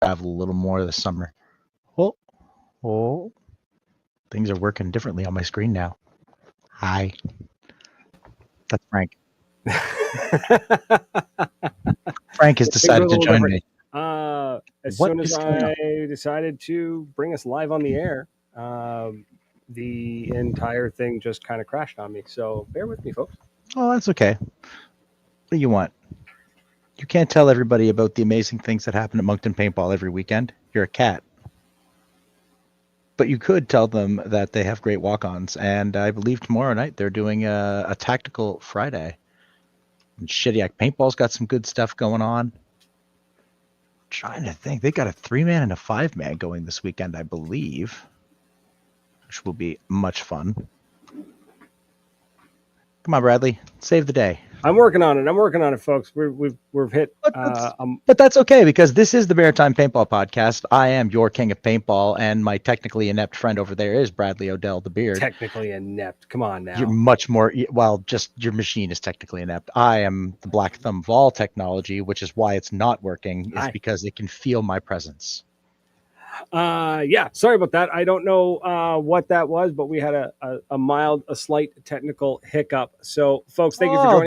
travel a little more this summer. Oh, things are working differently on my screen now. Hi, that's Frank. Frank has decided to join me. As soon as I decided to bring us live on the air, the entire thing just kind of crashed on me. So bear with me, folks. Oh, that's okay. What do you want? You can't tell everybody about the amazing things that happen at Moncton Paintball every weekend. You're a cat. But you could tell them that they have great walk-ons, and I believe tomorrow night they're doing a tactical Friday. And Shittiak Paintball's got some good stuff going on. Trying to think, they got a 3-man and a 5-man going this weekend, I believe, which will be much fun. Come on, Bradley, save the day. I'm working on it, folks. We've hit. But that's okay, because this is the Maritime Paintball Podcast. I am your king of paintball, and my technically inept friend over there is Bradley Odell, the beard. Technically inept. Come on now. You're much more. Well, just your machine is technically inept. I am the black thumb of all technology, which is why it's not working. Is because it can feel my presence. Yeah, sorry about that. I don't know what that was, but we had a slight technical hiccup. So, folks, thank you for joining.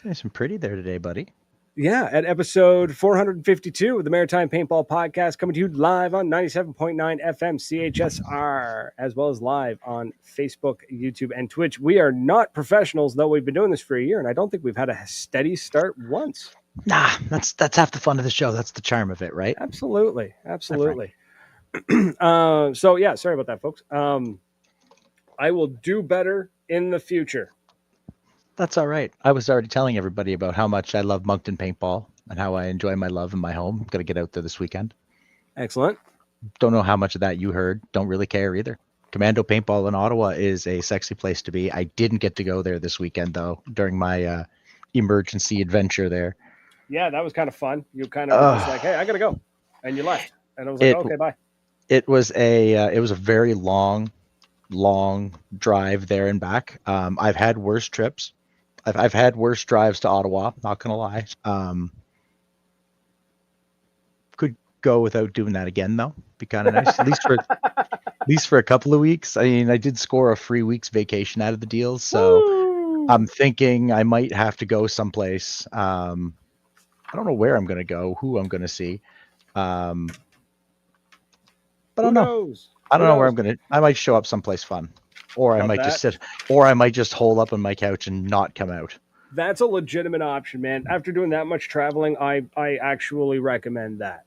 Nice and pretty there today, buddy. Yeah, at episode 452 of the Maritime Paintball Podcast, coming to you live on 97.9 FM CHSR, as well as live on Facebook, YouTube, and Twitch. We are not professionals, though we've been doing this for a year, and I don't think we've had a steady start once. Nah, that's half the fun of the show. That's the charm of it, right? Absolutely. So, yeah, sorry about that, folks. I will do better in the future. That's all right. I was already telling everybody about how much I love Moncton Paintball and how I enjoy my love in my home. I'm going to get out there this weekend. Excellent. Don't know how much of that you heard. Don't really care either. Commando Paintball in Ottawa is a sexy place to be. I didn't get to go there this weekend, though, during my emergency adventure there. Yeah, that was kind of fun. You kind of were just like, hey, I got to go. And you left. And I was like, okay, bye. It was a very long drive there and back. I've had worse trips. I've had worse drives to Ottawa, not gonna lie. Could go without doing that again though. Be kind of nice, at least for a couple of weeks. I mean, I did score a free week's vacation out of the deal, so Woo! I'm thinking I might have to go someplace. I don't know where I'm gonna go, who I'm gonna see, but I don't know. I don't know where I'm gonna. I might show up someplace fun. Or I might just sit, or I might just hole up on my couch and not come out. That's a legitimate option, man. After doing that much traveling, I actually recommend that.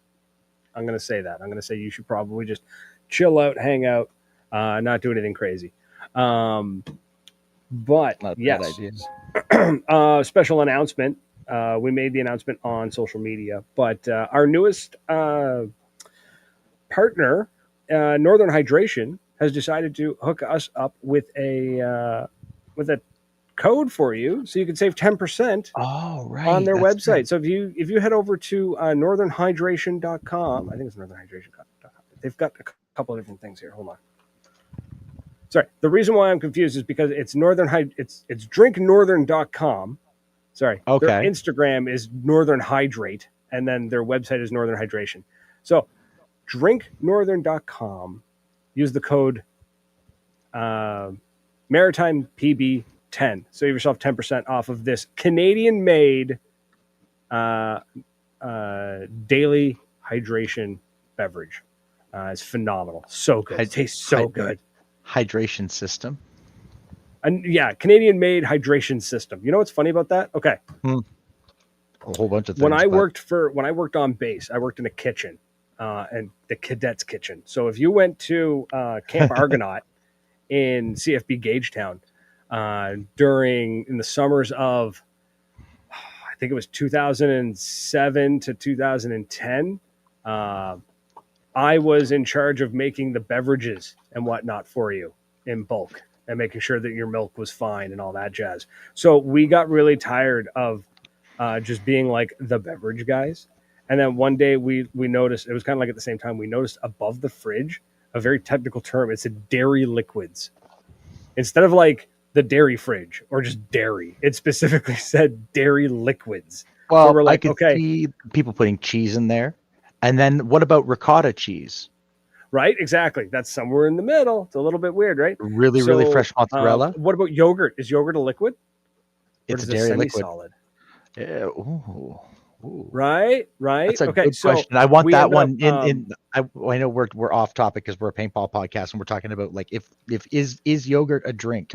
I'm going to say that. I'm going to say you should probably just chill out, hang out, not do anything crazy. But not yes, special announcement. We made the announcement on social media, but our newest partner, Northern Hydration, has decided to hook us up with a code for you, so you can save 10% on their website. Right. So if you head over to northernhydration.com, I think it's northernhydration.com. They've got a couple of different things here. Hold on. Sorry, the reason why I'm confused is because it's it's drinknorthern.com. Sorry, okay. Their Instagram is Northern Hydrate, and then their website is Northern Hydration. So drinknorthern.com. Use the code Maritime PB10. Save yourself 10% off of this Canadian-made daily hydration beverage. It's phenomenal. So good. It tastes so good. Hydration system. And yeah, Canadian-made hydration system. You know what's funny about that? Okay. A whole bunch of things. When I worked on base, I worked in a kitchen. And the cadets kitchen. So if you went to Camp Argonaut in CFB Gagetown in the summers of, I think it was 2007 to 2010, I was in charge of making the beverages and whatnot for you in bulk and making sure that your milk was fine and all that jazz. So we got really tired of just being like the beverage guys. And then one day we noticed, it was kind of like at the same time, we noticed above the fridge, a very technical term. It said dairy liquids. Instead of like the dairy fridge or just dairy, it specifically said dairy liquids. Well, so we're like, I could see people putting cheese in there. And then what about ricotta cheese? Right, exactly. That's somewhere in the middle. It's a little bit weird, right? Really, really So, fresh mozzarella. what about yogurt? Is yogurt a liquid or It's a is it dairy liquid. semi-solid? Yeah, ooh. Right, right. That's a Okay, good so question. I want we that end up. one in. I know we're off topic because we're a paintball podcast and we're talking about like if is yogurt a drink?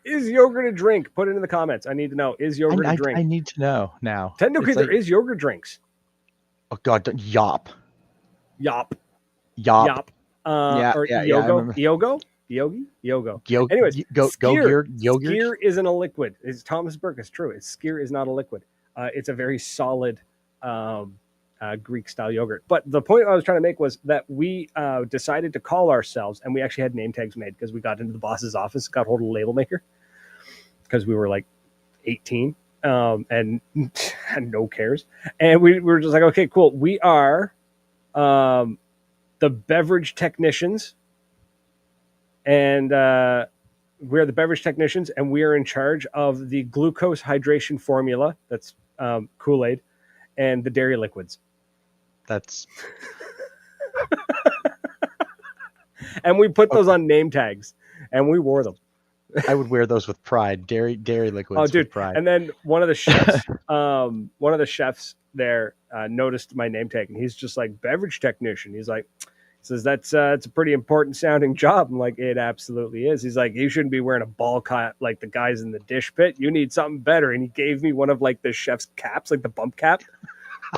Is yogurt a drink? Put it in the comments. I need to know. Is yogurt a I drink? need to know now. Technically, It's there like is yogurt drinks. oh god, yop, Yop, yop. yop, or Yeah. I Iogo, remember. Iogo, Yogi, Yogo. Go Anyways, go skier, yogurt. skier isn't a liquid. It's Thomas Burke. It's true. Skier is not a liquid. It's a very solid Greek style yogurt. But the point I was trying to make was that we decided to call ourselves, and we actually had name tags made because we got into the boss's office, got hold of a label maker because we were like 18 and no cares. And we were just like, okay, cool. We are the beverage technicians, and we're the beverage technicians, and we are in charge of the glucose hydration formula. That's Kool-Aid and the dairy liquids. That's And we put those on name tags, and we wore them. I would wear those with pride. Dairy liquids. Oh, dude! With pride. And then one of the chefs there noticed my name tag, and he's just like beverage technician. He's like, says that's it's a pretty important sounding job. I'm like, it absolutely is. He's like, you shouldn't be wearing a ball cap like the guys in the dish pit. You need something better. And he gave me one of like the chef's caps, like the bump cap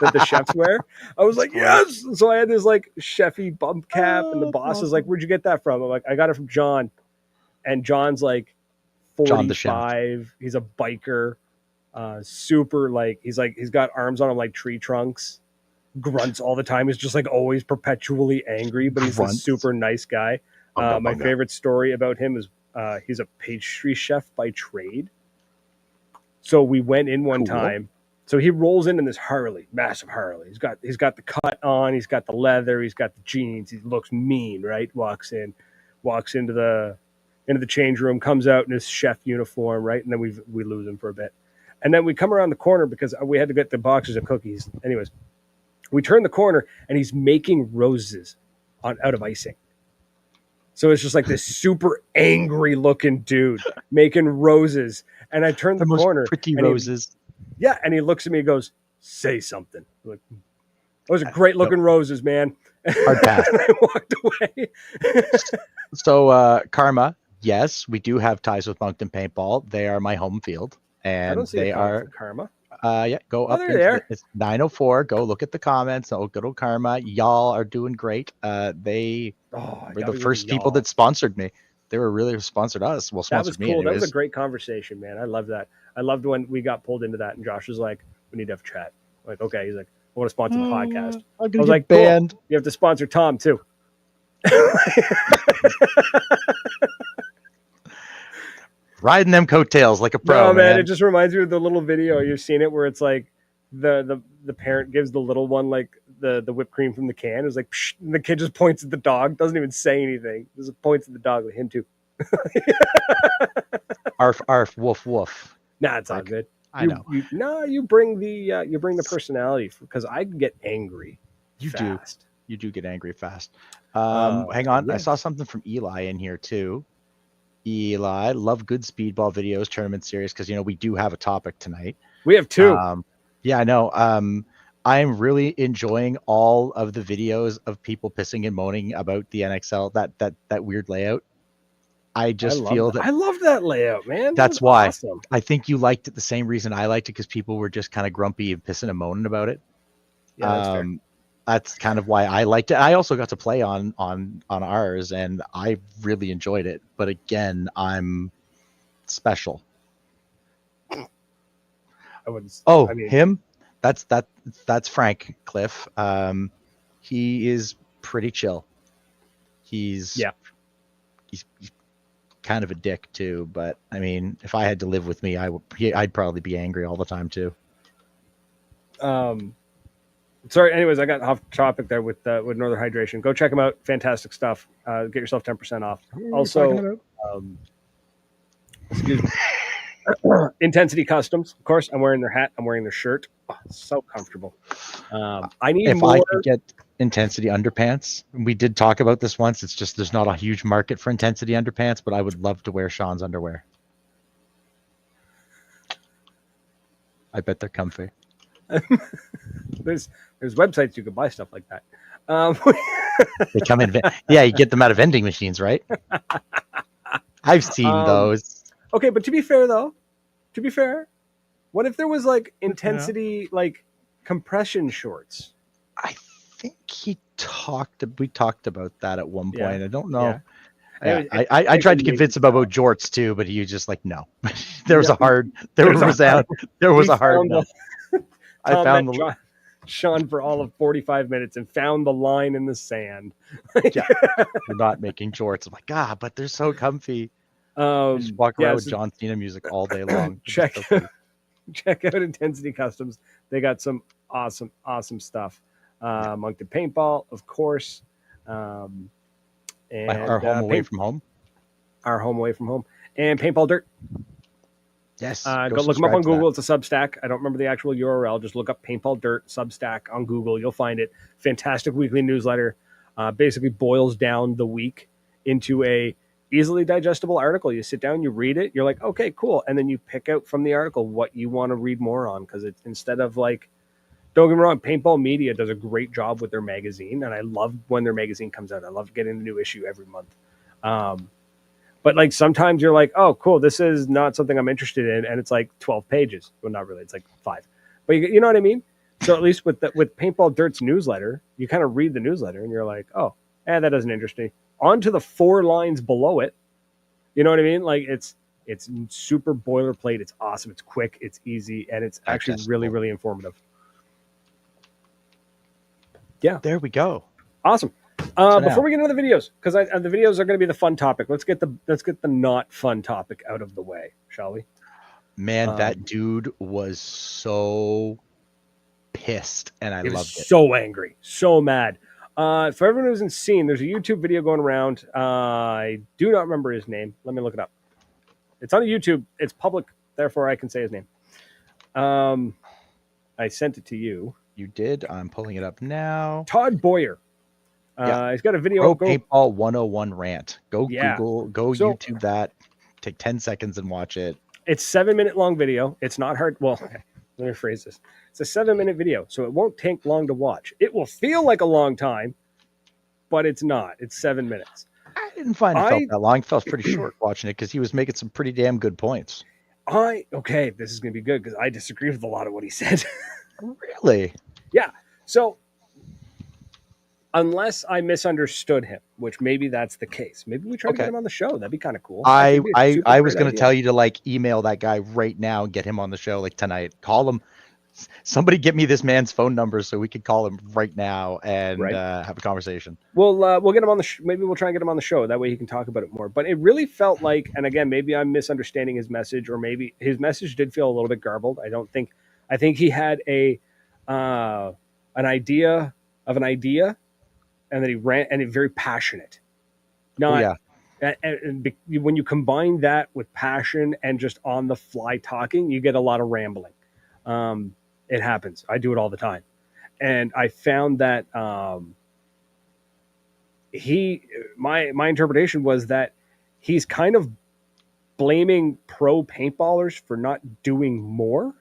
that the chefs wear. I was like, yes. So I had this like chefy bump cap, and the boss is like, where'd you get that from? I'm like, I got it from John. And John's like John the chef. 45. He's a biker. Super like he's got arms on him like tree trunks. Grunts all the time. He's just like always perpetually angry, but he's a super nice guy. My favorite story about him is he's a pastry chef by trade. So we went in one time. So he rolls in this Harley, massive Harley. He's got the cut on. He's got the leather. He's got the jeans. He looks mean, right? Walks into the change room, comes out in his chef uniform, right? And then we lose him for a bit. And then we come around the corner because we had to get the boxes of cookies. Anyways, we turn the corner and he's making roses out of icing. So it's just like this super angry looking dude making roses. And I turned the corner. Pretty roses. And he looks at me and goes, say something. I'm like, those are great looking roses, man. Hard pass. And I walked away. So Karma, yes, we do have ties with Moncton Paintball. They are my home field. And I don't see they are Karma. Go up. It's 904. Go look at the comments. Oh, good old Karma. Y'all are doing great. They were the first people that sponsored me. They were really sponsored us. Well, sponsored that was cool. me. That was a great conversation, man. I love that. I loved when we got pulled into that, and Josh was like, "We need to have a chat." I'm like, okay. He's like, "I want to sponsor the podcast." I was like, banned. Cool. You have to sponsor Tom too. Riding them coattails like a pro. No, man. It just reminds me of the little video. You've seen it where it's like the parent gives the little one like the whipped cream from the can. It was like, psh, and the kid just points at the dog, doesn't even say anything. Just points at the dog, like him too. Arf, arf, woof, woof. Nah, it's all good. I know. You bring the personality because I get angry. You fast. You do get angry fast. Hang on. Yeah. I saw something from Eli in here too. Eli, love good speedball videos, tournament series, because we do have a topic tonight. We have two. Yeah, I know. I'm really enjoying all of the videos of people pissing and moaning about the NXL, that weird layout. I feel that I love that layout, man. That's why awesome. I think you liked it the same reason I liked it, because people were just kind of grumpy and pissing and moaning about it. Yeah, that's fair. That's kind of why I liked it. I also got to play on ours, and I really enjoyed it. But again, I'm special. Him? That's Frank Cliff. He is pretty chill. He's kind of a dick too. But I mean, if I had to live with me, I'd probably be angry all the time too. Sorry. Anyways, I got off topic there with Northern Hydration. Go check them out. Fantastic stuff. Get yourself 10% off. Also, excuse me. Intensity Customs, of course. I'm wearing their hat. I'm wearing their shirt. Oh, so comfortable. I need If I more. could get Intensity underpants, we did talk about this once. It's just there's not a huge market for Intensity underpants, but I would love to wear Sean's underwear. I bet they're comfy. There's websites you can buy stuff like that. They come in. Yeah, you get them out of vending machines, right? I've seen those. Okay, but to be fair though, what if there was like Intensity like compression shorts? I think we talked about that at one point. Yeah. I don't know. Yeah. Yeah, Anyway, I tried to convince him about jorts too, but he was just like, no. There was a hard no. I found the Sean for all of 45 minutes and found the line in the sand. Yeah, we're not making jorts. I'm like, but they're so comfy. Just walk around with John Cena music all day long. Check out Intensity Customs. They got some awesome stuff. Moncton Paintball, of course. And our home away from home. Our home away from home. And Paintball Dirt. Yes. Go look them up on Google. It's a Substack. I don't remember the actual URL. Just look up Paintball Dirt Substack on Google. You'll find it. Fantastic weekly newsletter. Basically boils down the week into a easily digestible article. You sit down, you read it. You're like, okay, cool. And then you pick out from the article what you want to read more on. Because it's instead of like, don't get me wrong, Paintball Media does a great job with their magazine. And I love when their magazine comes out. I love getting a new issue every month. But like sometimes you're like, oh, cool, this is not something I'm interested in, and it's like 12 pages. Well, not really, it's like 5. But you know what I mean? So at least with Paintball Dirt's newsletter, you kind of read the newsletter and you're like, oh, that doesn't interest me. On to the 4 lines below it. You know what I mean? Like it's super boilerplate. It's awesome. It's quick. It's easy, and it's actually really, really informative. Yeah, there we go. Awesome. Before we get into the videos, because the videos are going to be the fun topic. Let's get the not fun topic out of the way, shall we? Man, that dude was so pissed, and I loved it. So angry, so mad. For everyone who hasn't seen, there's a YouTube video going around. I do not remember his name. Let me look it up. It's on YouTube. It's public, therefore I can say his name. I sent it to you. You did. I'm pulling it up now. Todd Boyer. He's got a video. Paintball 101 rant. Google, YouTube that. Take 10 seconds and watch it. It's 7-minute long video. It's not hard. Well, okay, let me phrase this. It's a 7-minute video, so it won't take long to watch. It will feel like a long time, but it's not. It's 7 minutes. I didn't find it felt that long. It felt pretty short watching it because he was making some pretty damn good points. Okay, this is going to be good because I disagree with a lot of what he said. Really? Yeah. So unless I misunderstood him, which maybe that's the case. Maybe we try to get him on the show. That'd be kind of cool. I was going to tell you to like email that guy right now and get him on the show like tonight. Call him. Somebody get me this man's phone number so we could call him right now and have a conversation. We'll get him on the maybe we'll try and get him on the show. That way he can talk about it more. But it really felt like, and again, maybe I'm misunderstanding his message, or maybe his message did feel a little bit garbled. I think he had an idea of an idea, and then he ran, and it's very passionate. And when you combine that with passion and just on the fly talking, you get a lot of rambling. It happens. I do it all the time. And I found that my interpretation was that he's kind of blaming pro paintballers for not doing more.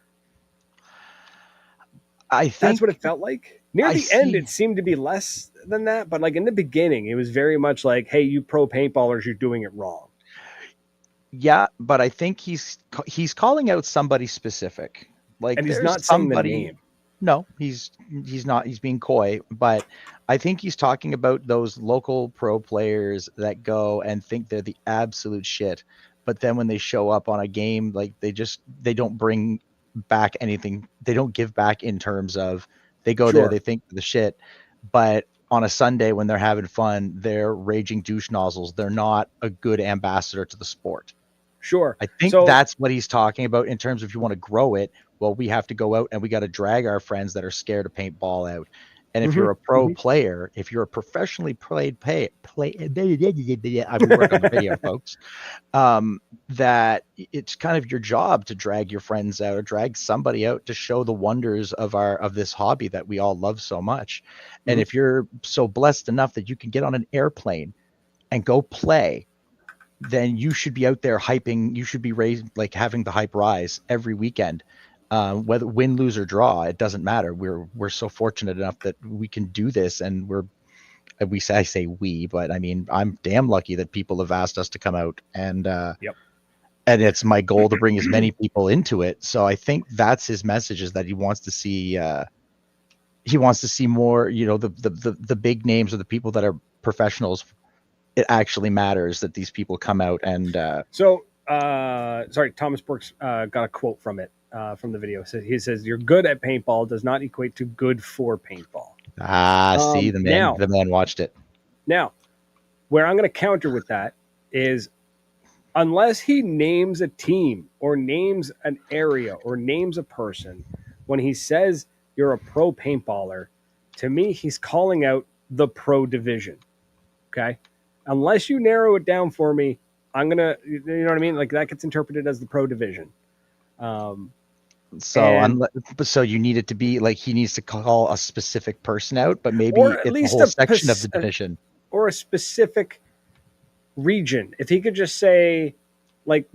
I think that's what it felt like. Near the end, it seemed to be less than that. But like in the beginning, it was very much like, hey, you pro paintballers, you're doing it wrong. Yeah, but I think he's calling out somebody specific. Like, and he's not saying the name. No, he's not. He's being coy, but I think he's talking about those local pro players that go and think they're the absolute shit. But then when they show up on a game, like they don't bring back anything. They don't give back in terms of they go there, they think the shit. But on a Sunday when they're having fun, they're raging douche nozzles. They're not a good ambassador to the sport. Sure. I think that's what he's talking about in terms of if you want to grow it. Well, we have to go out and we got to drag our friends that are scared of paintball out. And if you're a Mm-hmm. pro Mm-hmm. player, if you're a professionally played play, I would work on the video, folks. That it's kind of your job to drag your friends out or drag somebody out to show the wonders of this hobby that we all love so much. And Mm-hmm. if you're so blessed enough that you can get on an airplane and go play, then you should be out there hyping. You should be raised, like having the hype rise every weekend. Whether win, lose, or draw, it doesn't matter. We're so fortunate enough that we can do this, and I say we, but I mean I'm damn lucky that people have asked us to come out, Yep. and it's my goal to bring as many people into it. So I think that's his message, is that he wants to see more. The big names, or the people that are professionals. It actually matters that these people come out and So, sorry, Thomas Brooks got a quote from it, from the video. So he says, "You're good at paintball does not equate to good for paintball." see the man watched it. Now, where I'm going to counter with that is, unless he names a team or names an area or names a person, when he says you're a pro paintballer, to me, he's calling out the pro division. Okay. Unless you narrow it down for me, I'm going to, you know what I mean? Like that gets interpreted as the pro division. So so you need it to be like he needs to call a specific person out, but maybe Or at it's a least whole section of the division. Or a specific region. If he could just say, like,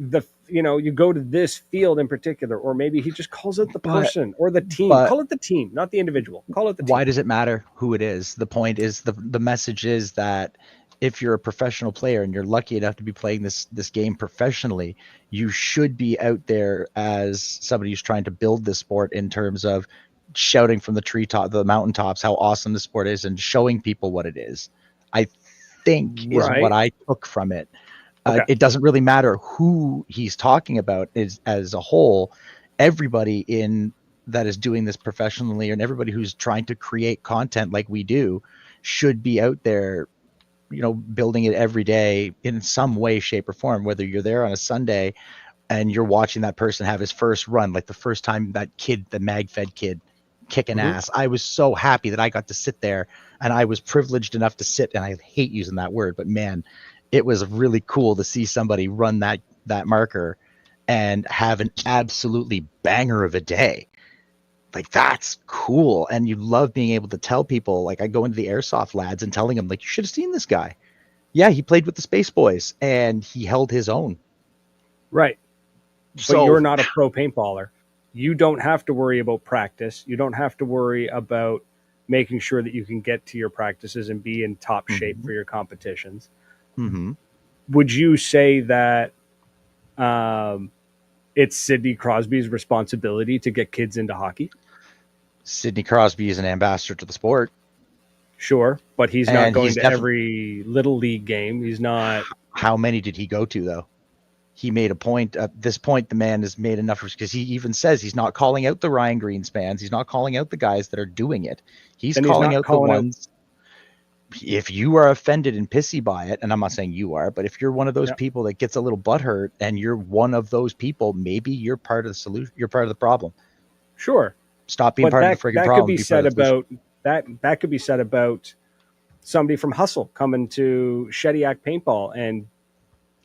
you go to this field in particular, or maybe he just calls it the person or the team. But Call it the team, not the individual. Call it the why team. does it matter who it is? The point is, the message is that if you're a professional player and you're lucky enough to be playing this game professionally, you should be out there as somebody who's trying to build this sport, in terms of shouting from the mountaintops how awesome the sport is, and showing people what it is. I think is what Right. I took from it. Okay. It doesn't really matter who he's talking about as a whole. Everybody in that is doing this professionally, and everybody who's trying to create content like we do, should be out there, building it every day in some way, shape, or form. Whether you're there on a Sunday and you're watching that person have his first run, like the first time that kid, the mag-fed kid, kicking Mm-hmm. ass. I was so happy that I got to sit there, and I was privileged enough to sit, and I hate using that word, but man, it was really cool to see somebody run that marker and have an absolutely banger of a day. Like, that's cool. And you love being able to tell people, like I go into the airsoft lads and telling them, like, you should have seen this guy. Yeah, he played with the Space Boys and he held his own. Right. But So you're not a pro paintballer. You don't have to worry about practice. You don't have to worry about making sure that you can get to your practices and be in top shape for your competitions. Mm-hmm. Would you say that it's Sidney Crosby's responsibility to get kids into hockey? Sidney Crosby is an ambassador to the sport. Sure, but he's not And going to every little league game. He's not. How many did he go to, though? He made a point. At this point, the man has made enough, because he even says he's not calling out the Ryan Greenspans. He's not calling out the guys that are doing it. He's calling out the ones. If you are offended and pissy by it, and I'm not saying you are, but if you're one of those people that gets a little butthurt and you're one of those people, maybe you're part of the solution. You're part of the problem. Sure. Stop being part of the friggin' problem. Could be said about that could be said about somebody from Hustle coming to Shediac Paintball and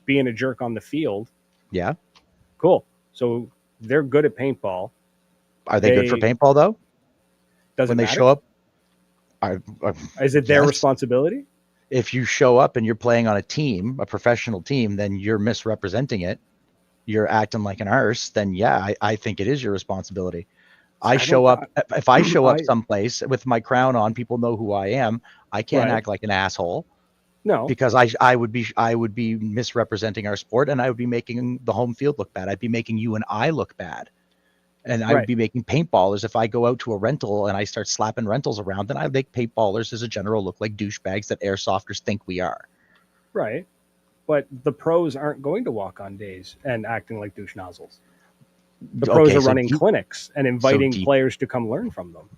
being a jerk on the field. Yeah. Cool. So they're good at paintball. Are they good for paintball, though? Doesn't when they matter? show up? Is it their responsibility? If you show up and you're playing on a team, a professional team, then you're misrepresenting it. You're acting like an arse. Then yeah, I think it is your responsibility. If I show up someplace with my crown on, people know who I am. I can't act like an asshole. No, because I would be misrepresenting our sport, and I would be making the home field look bad. I'd be making you and I look bad. And I would be making paintballers. If I go out to a rental and I start slapping rentals around, then I make paintballers as a general look like douchebags that airsofters think we are. Right. But the pros aren't going to walk on days and acting like douche nozzles. The pros are running clinics and inviting players to come learn from them.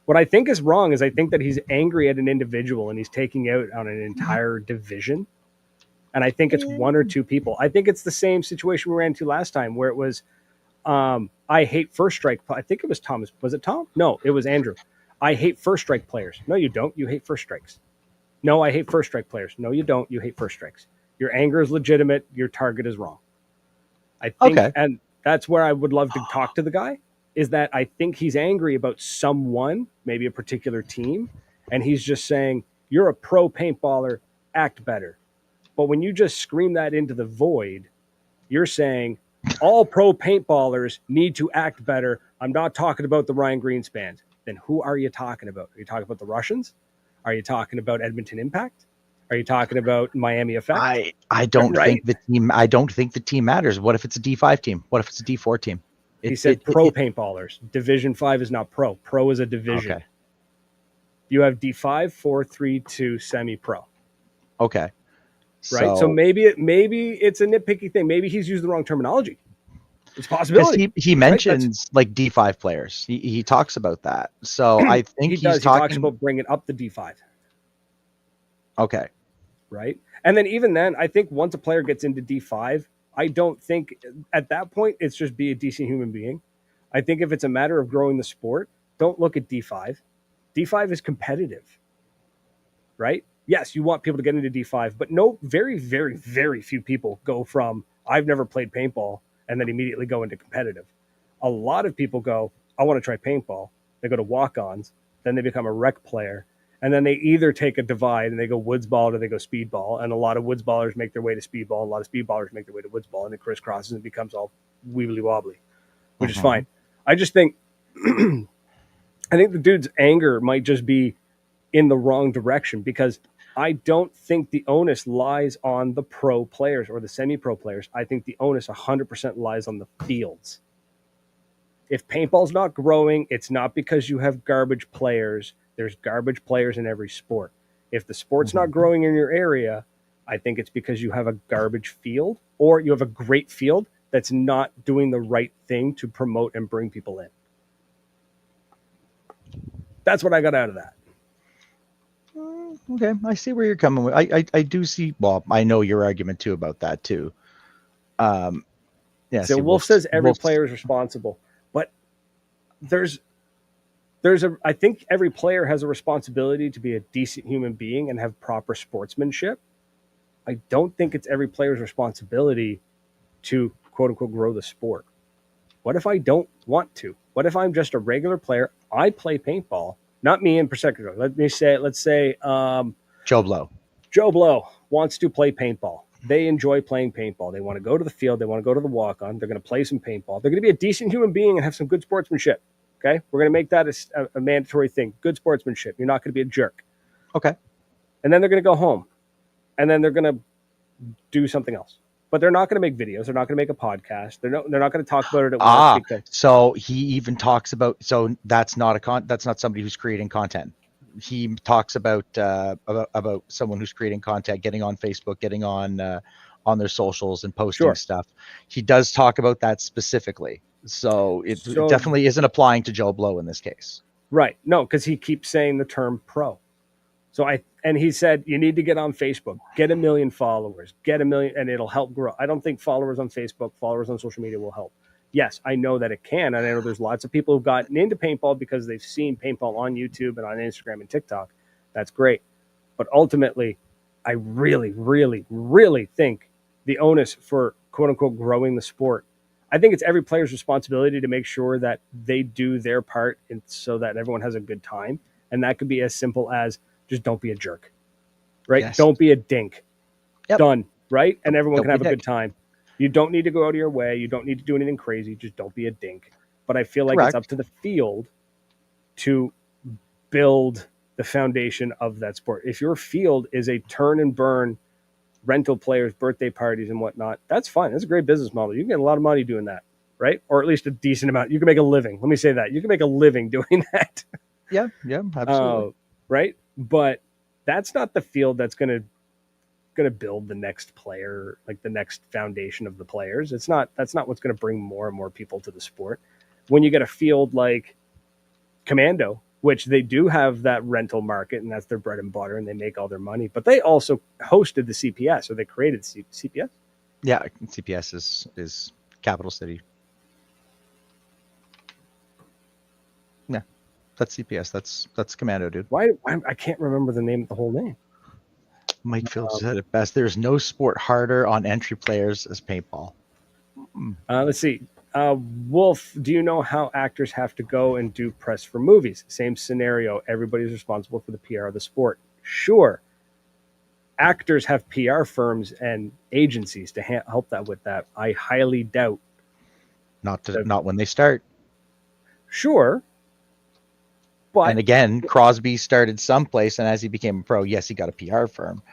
What I think is wrong is I think that he's angry at an individual and he's taking out on an entire division. And I think it's one or two people. I think it's the same situation we ran into last time where it was, I hate First Strike. I think it was Thomas. Was it Tom? No, it was Andrew. I hate first strike players. No, you don't. You hate first strikes. No, I hate first strike players. No, you don't. You hate first strikes. Your anger is legitimate. Your target is wrong. I think, Okay. and that's where I would love to talk to the guy, is that I think he's angry about someone, maybe a particular team, and he's just saying, you're a pro paintballer, act better. But when you just scream that into the void, you're saying all pro paintballers need to act better. I'm not talking about the Ryan Greenspans. Then who are you talking about? Are you talking about the Russians? Are you talking about Edmonton Impact? Are you talking about Miami Effect? I don't Right? think the team matters. What if it's a D5 team? What if it's a D4 team? He said pro paintballers. Division 5 is not pro. Pro is a division. Okay. You have D5, 4, 3, 2, semi-pro. Okay. Right? So maybe it's a nitpicky thing. Maybe he's used the wrong terminology. It's a possibility. Because he mentions like D5 players. He talks about that. So I think he does. talking... He talks about bringing up the D5. Okay. Right? And then even then, I think once a player gets into D5, I don't think at that point it's just be a decent human being. I think if it's a matter of growing the sport, don't look at D5. D5 is competitive. Right? Yes, you want people to get into D5, but no, very, very, very few people go from I've never played paintball and then immediately go into competitive. A lot of people go, I want to try paintball. They go to walk-ons, then they become a rec player, and then they either take a divide and they go woods ball or they go speedball. And a lot of woods ballers make their way to speedball. A lot of speedballers make their way to woods ball, and it crisscrosses and becomes all weebly wobbly, which is fine. I just think, I think the dude's anger might just be in the wrong direction, because I don't think the onus lies on the pro players or the semi-pro players. I think the onus 100% lies on the fields. If paintball's not growing, it's not because you have garbage players. There's garbage players in every sport. If the sport's not growing in your area, I think it's because you have a garbage field, or you have a great field that's not doing the right thing to promote and bring people in. That's what I got out of that. Okay, I see where you're coming with. I do see. Well, I know your argument too about that too. Yeah. So Wolf says every player is responsible, but I think every player has a responsibility to be a decent human being and have proper sportsmanship. I don't think it's every player's responsibility to quote unquote grow the sport. What if I don't want to? What if I'm just a regular player? I play paintball. Not me in particular. Let's say Joe Blow. Joe Blow wants to play paintball. They enjoy playing paintball. They want to go to the field. They want to go to the walk-on. They're going to play some paintball. They're going to be a decent human being and have some good sportsmanship. Okay? We're going to make that a mandatory thing. Good sportsmanship. You're not going to be a jerk. Okay. And then they're going to go home. And then they're going to do something else. But they're not going to make videos. They're not going to make a podcast. They're not going to talk about it at work. So he even talks about. So that's not somebody who's creating content. He talks about someone who's creating content, getting on Facebook, getting on their socials and posting stuff. He does talk about that specifically. So it definitely isn't applying to Joe Blow in this case. Right. No, because he keeps saying the term pro. And he said, you need to get on Facebook, get 1 million followers, get 1 million, and it'll help grow. I don't think followers on Facebook, followers on social media will help. Yes, I know that it can. And I know there's lots of people who've gotten into paintball because they've seen paintball on YouTube and on Instagram and TikTok. That's great. But ultimately, I really, really, really think the onus for quote unquote growing the sport, I think it's every player's responsibility to make sure that they do their part so that everyone has a good time. And that could be as simple as just don't be a jerk, right? Yes. Don't be a dink. Yep. Done, right? And everyone can have a good time. You don't need to go out of your way. You don't need to do anything crazy. Just don't be a dink. But I feel like it's up to the field to build the foundation of that sport. If your field is a turn and burn, rental players, birthday parties and whatnot, that's fine. That's a great business model. You can get a lot of money doing that, right? Or at least a decent amount. You can make a living. Let me say that. You can make a living doing that. Yeah, absolutely. Right? But that's not the field that's going to build the next player, like the next foundation of the players. That's not what's going to bring more and more people to the sport. When you get a field like Commando, which they do have that rental market and that's their bread and butter and they make all their money, but they also hosted the CPS, or they created CPS. Yeah, CPS is Capital City. Yeah. That's CPS. That's Commando, dude. Why I can't remember the name, the whole name. Mike Fields said it best. There's no sport harder on entry players as paintball. Let's see. Wolf, do you know how actors have to go and do press for movies? Same scenario. Everybody's responsible for the PR of the sport. Sure. Actors have PR firms and agencies to help that with that. I highly doubt. Not when they start. Sure. But and again, Crosby started someplace, and as he became a pro, yes, he got a PR firm,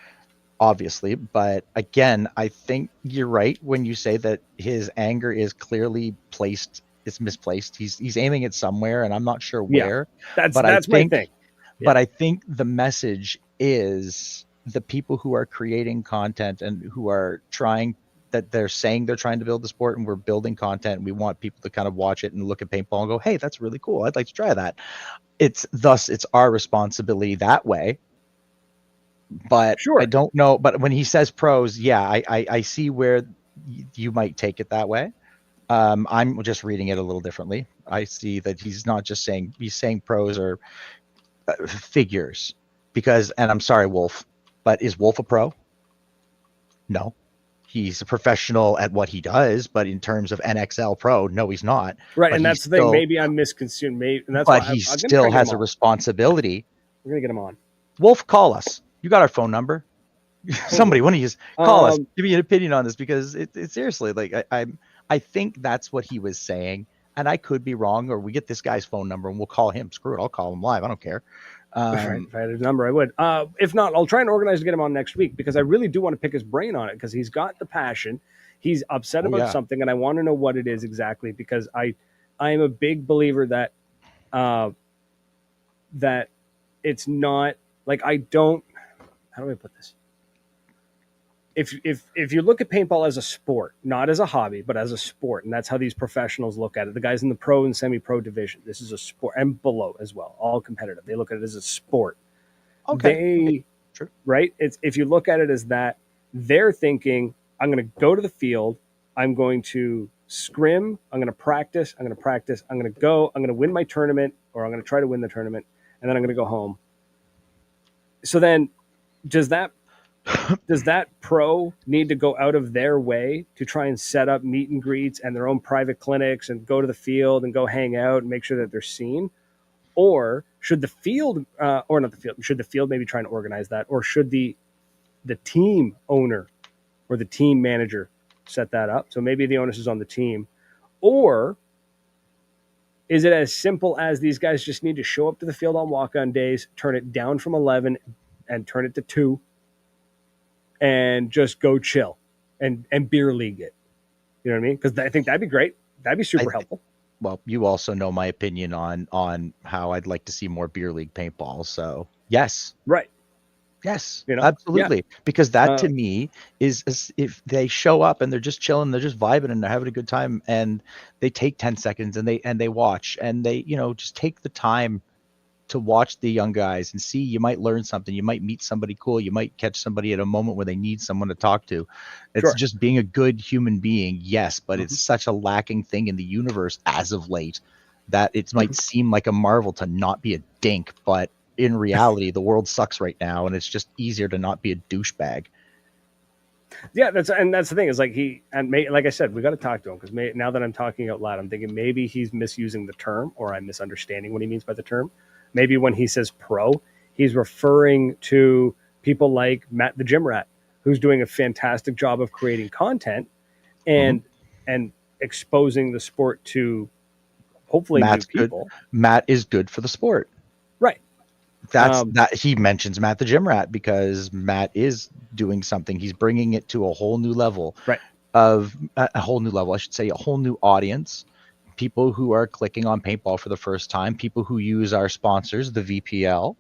obviously. But again, I think you're right when you say that his anger is clearly placed. It's misplaced. He's aiming it somewhere, and I'm not sure where. That's my thing. Yeah. But I think the message is the people who are creating content and who are trying, that they're saying they're trying to build the sport, and we're building content, and we want people to kind of watch it and look at paintball and go, hey, that's really cool. I'd like to try that. It's our responsibility that way. But sure. I don't know. But when he says pros, yeah, I see where you might take it that way. I'm just reading it a little differently. I see that he's not just saying, he's saying pros or figures, because, and I'm sorry, Wolf, but is Wolf a pro? No. He's a professional at what he does, but in terms of NXL pro, no, he's not. Right, and that's the thing. Maybe I'm misconstrued. Maybe, and that's but he still has a responsibility. We're gonna get him on. Wolf, call us. You got our phone number. Somebody, one of you, call us. Give me an opinion on this, because it's seriously, like, I think that's what he was saying, and I could be wrong. Or we get this guy's phone number and we'll call him. Screw it, I'll call him live. I don't care. If I had his number, I would. If not, I'll try and organize to get him on next week, because I really do want to pick his brain on it, because he's got the passion. He's upset about something, and I want to know what it is exactly, because I am a big believer that that it's not like, I don't. How do I put this? If you look at paintball as a sport, not as a hobby, but as a sport, and that's how these professionals look at it. The guys in the pro and semi-pro division, this is a sport, and below as well, all competitive. They look at it as a sport. Okay, True. Right? It's, if you look at it as that, they're thinking, I'm going to go to the field, I'm going to scrim, I'm going to practice, I'm going to go, I'm going to win my tournament, or I'm going to try to win the tournament, and then I'm going to go home. So then, does that pro need to go out of their way to try and set up meet and greets and their own private clinics and go to the field and go hang out and make sure that they're seen? Or should the field, or not the field, should the field maybe try and organize that? Or should the team owner or the team manager set that up? So maybe the onus is on the team. Or is it as simple as these guys just need to show up to the field on walk-on days, turn it down from 11 and turn it to 2, and just go chill and beer league it? You know what I mean? Because I think that'd be great. That'd be super helpful. Well, you also know my opinion on how I'd like to see more beer league paintball. So yes. Right. Yes, absolutely. Yeah. Because that to me is if they show up and they're just chilling, they're just vibing and they're having a good time, and they take 10 seconds and they watch, and they, just take the time to watch the young guys and see. You might learn something. You might meet somebody cool. You might catch somebody at a moment where they need someone to talk to. It's just being a good human being. Yes. But it's such a lacking thing in the universe as of late that it might seem like a marvel to not be a dink, but in reality, the world sucks right now, and it's just easier to not be a douchebag. Yeah, that's the thing, is like like I said, we got to talk to him, because now that I'm talking out loud, I'm thinking maybe he's misusing the term, or I'm misunderstanding what he means by the term. Maybe when he says pro, he's referring to people like Matt the Gym Rat, who's doing a fantastic job of creating content and exposing the sport to hopefully new people. Matt is good for the sport. Right. That he mentions Matt the Gym Rat because Matt is doing something. He's bringing it to a whole new level, a whole new level, I should say, a whole new audience. People who are clicking on paintball for the first time, people who use our sponsors, the VPL,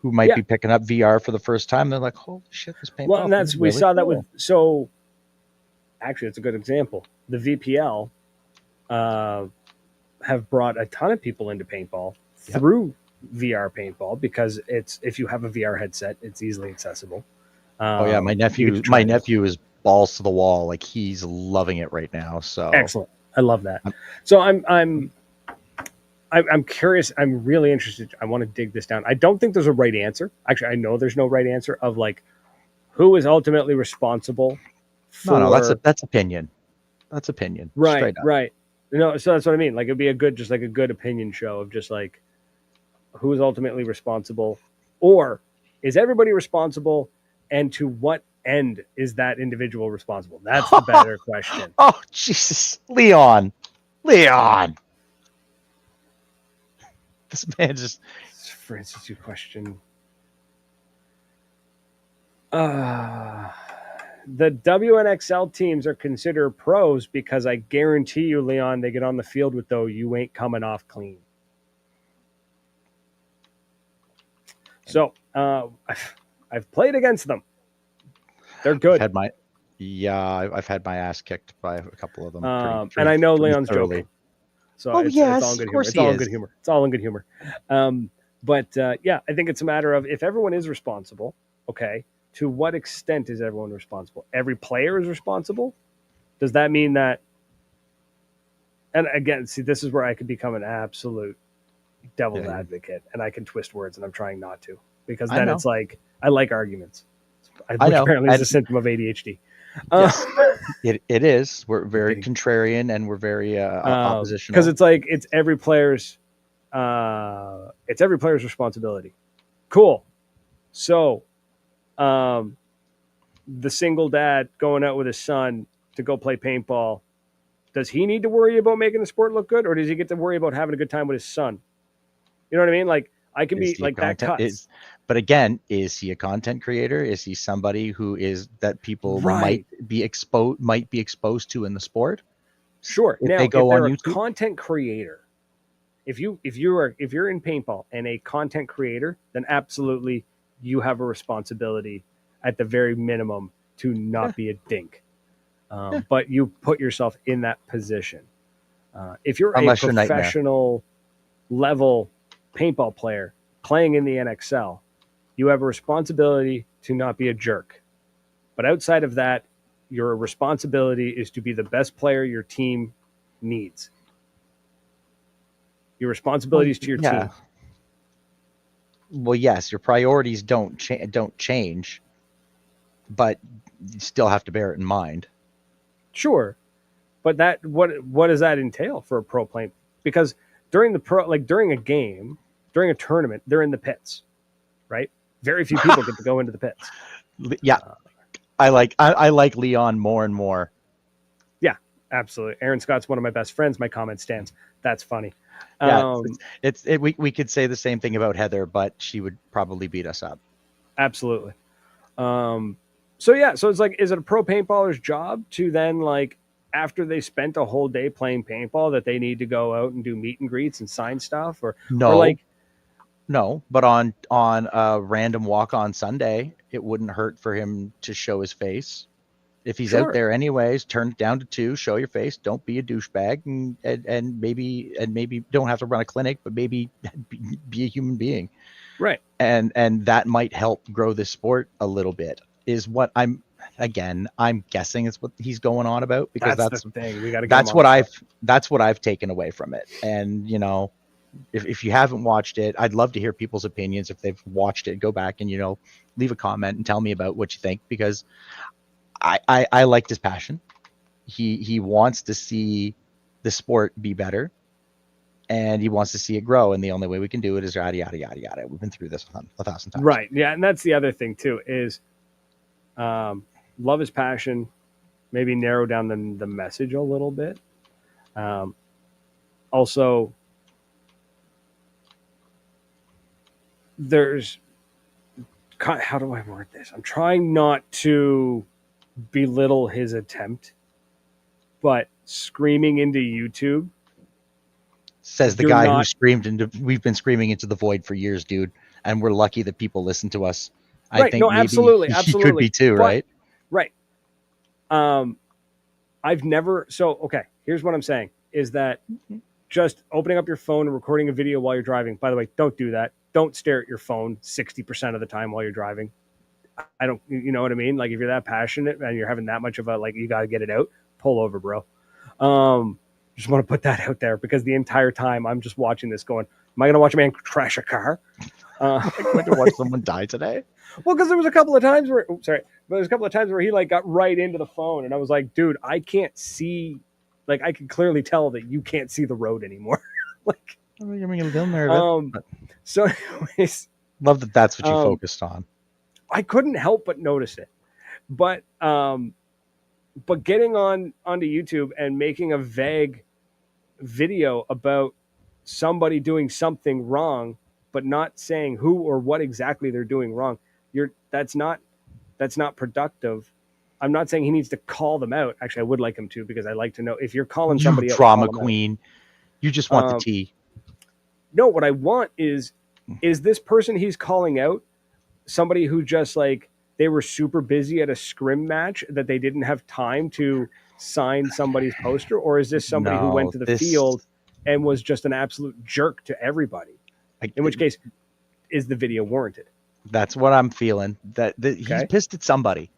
who might be picking up VR for the first time. They're like, holy shit, this paintball. Well, and we saw that with, so actually it's a good example. The VPL have brought a ton of people into paintball through VR paintball, because it's, if you have a VR headset, it's easily accessible. My nephew is balls to the wall. Like, he's loving it right now. So excellent. I love that. So I'm I'm curious. I'm really interested. I want to dig this down. I don't think there's a right answer. Actually, I know there's no right answer of like who is ultimately responsible No, for. that's opinion. That's opinion, Right, straight up. right. No, so that's what I mean. Like it'd be a good, just like a good opinion show of just like who is ultimately responsible, or is everybody responsible, and to what end is that individual responsible? That's the better question. Oh, Jesus. Leon. This man just. For instance, your question. The WNXL teams are considered pros because I guarantee you, Leon, they get on the field with though you ain't coming off clean. So I've played against them. They're good. I've had my ass kicked by a couple of them. And I know Leon's thoroughly. joking. So Oh, it's yes, all in good of humor. course It's he all in is. good humor. It's all in good humor. But yeah, I think it's a matter of if everyone is responsible, okay, to what extent is everyone responsible? Every player is responsible? Does that mean that? And again, see, this is where I could become an absolute devil's advocate and I can twist words, and I'm trying not to because I then know. it's like I like arguments, I which know. apparently is a symptom of ADHD. Yes, it is. We're very Getting contrarian and we're very because oppositional. it's like it's every player's responsibility. Cool. So, the single dad going out with his son to go play paintball, does he need to worry about making the sport look good, or does he get to worry about having a good time with his son? You know what I mean? Like I can Is be he a like that content cuts but again, is he a content creator? Is he somebody who is that people right. might be exposed to in the sport Sure. if they Now, if go on they're a YouTube? content creator, if you're in paintball and a content creator, then absolutely you have a responsibility at the very minimum to Yeah, not be a dink. yeah. But you put yourself in that position. If you're a Unless you're Nightmare. professional level paintball player playing in the NXL, you have a responsibility to not be a jerk. But outside of that, your responsibility is to be the best player your team needs. Your Well, responsibilities to your yeah. team. Well, yes, your priorities don't change, but you still have to bear it in mind. Sure, but that what does that entail for a pro plane? Because during a game, during a tournament, they're in the pits, right? Very few people get to go into the pits. Yeah, I like Leon more and more. Yeah, absolutely. Aaron Scott's one of my best friends. My comment stands. That's funny. Yeah, Um, we could say the same thing about Heather, but she would probably beat us up. absolutely. So yeah, so it's like, is it a pro paintballer's job to then like after they spent a whole day playing paintball that they need to go out and do meet and greets and sign stuff or No, like no, but on a random walk on Sunday, it wouldn't hurt for him to show his face. If he's out sure, there anyways, turn it down to 2, show your face, don't be a douchebag, and maybe don't have to run a clinic, but maybe be a human being. right? And that might help grow this sport a little bit. Is what I'm guessing is what he's going on about, because That's the thing. We got to get them on the show. that's what I've taken away from it. And if you haven't watched it, I'd love to hear people's opinions. If they've watched it, go back and leave a comment and tell me about what you think, because I liked his passion. He wants to see the sport be better, and he wants to see it grow. And the only way we can do it is yada yada yada yada. We've been through this a thousand times. Right. Yeah, and that's the other thing too is love is passion. Maybe narrow down the message a little bit. Um, Also, there's how do I word this? I'm trying not to belittle his attempt, but screaming into YouTube, Says the you're guy who not screamed into. We've been screaming into the void for years, dude, and we're lucky that people listen to us. I right. think No, maybe absolutely, he could absolutely. be too, But right? right, um, I've never. So okay, here's what I'm saying: is that just opening up your phone and recording a video while you're driving. By the way, don't do that. Don't stare at your phone 60% of the time while you're driving. I don't, you know what I mean? Like if you're that passionate and you're having that much of a, like, you got to get it out, pull over, bro. Um, Just want to put that out there because the entire time I'm just watching this going, am I going to watch a man crash a car? I'm going to watch someone die today. Well, because there was a couple of times where, there's a couple of times where he like got right into the phone, and I was like, dude, I can't see, like I can clearly tell that you can't see the road anymore. Like, you're making a little nervous. So, anyways, love that that's what you focused on. I couldn't help but notice it, but getting onto YouTube and making a vague video about somebody doing something wrong, but not saying who or what exactly they're doing wrong. That's not productive. I'm not saying he needs to call them out. Actually, I would like him to, because I like to know if you're calling somebody out. Drama queen. You just want the tea. No, what I want is this person he's calling out somebody who just like they were super busy at a scrim match that they didn't have time to sign somebody's poster, or is this somebody who went to the field and was just an absolute jerk to everybody? In which case, is the video warranted? That's what I'm feeling. That he's pissed at somebody.